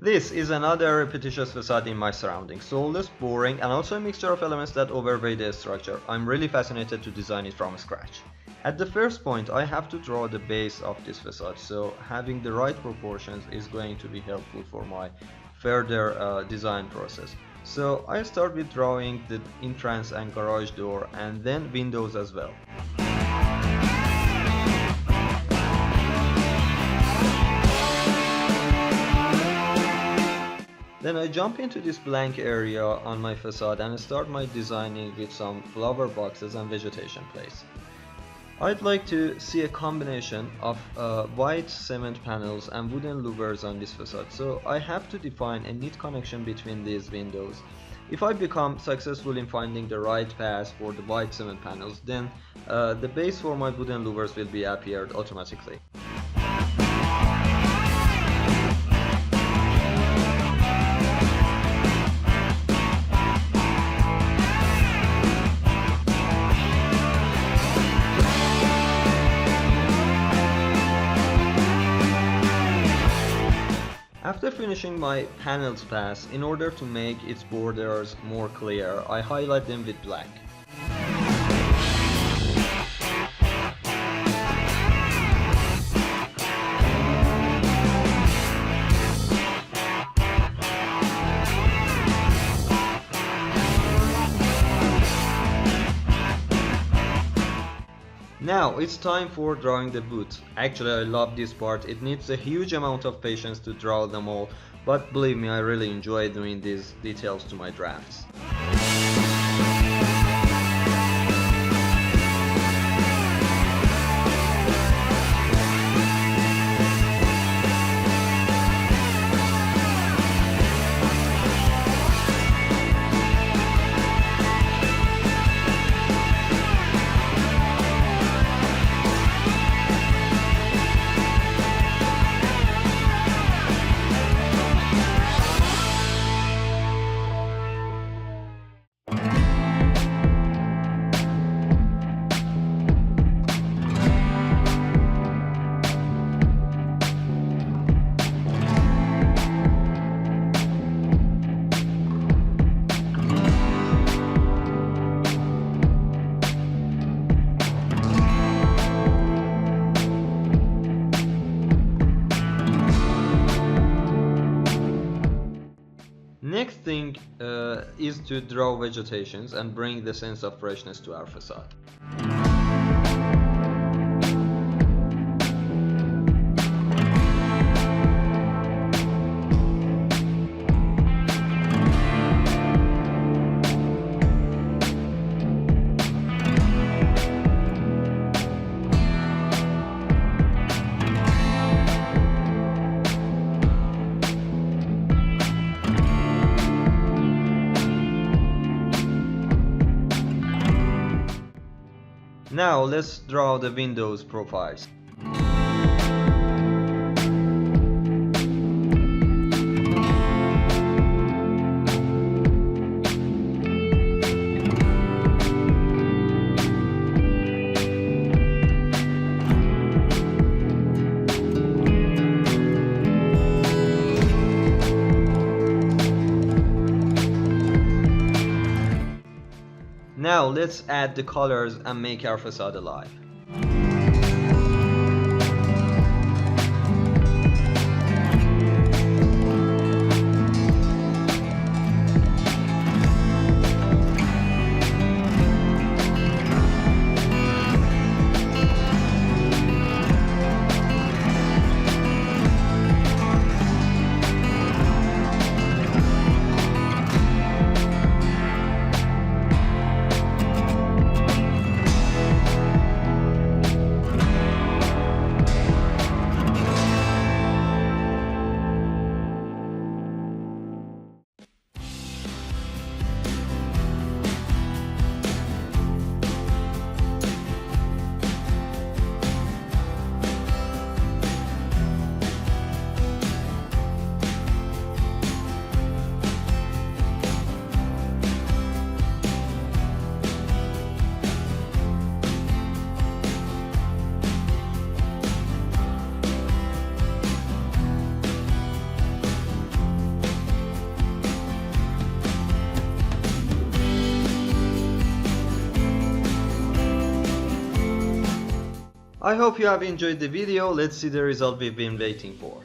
This is another repetitious facade in my surroundings, soulless, boring, and also a mixture of elements that overweigh the structure. I'm really fascinated to design it from scratch. At the first point, I have to draw the base of this facade, so having the right proportions is going to be helpful for my further design process. So I start with drawing the entrance and garage door and then windows as well. Then I jump into this blank area on my facade and start my designing with some flower boxes and vegetation place. I'd like to see a combination of white cement panels and wooden louvers on this facade, so I have to define a neat connection between these windows. If I become successful in finding the right path for the white cement panels, then the base for my wooden louvers will be appeared automatically. After finishing my panels pass, in order to make its borders more clear, I highlight them with black. Now it's time for drawing the boots. Actually, I love this part. It needs a huge amount of patience to draw them all, but believe me, I really enjoy doing these details to my drafts. Next thing is to draw vegetations and bring the sense of freshness to our facade. Now let's draw the windows profiles. Now let's add the colors and make our facade alive. I hope you have enjoyed the video. Let's see the result we've been waiting for.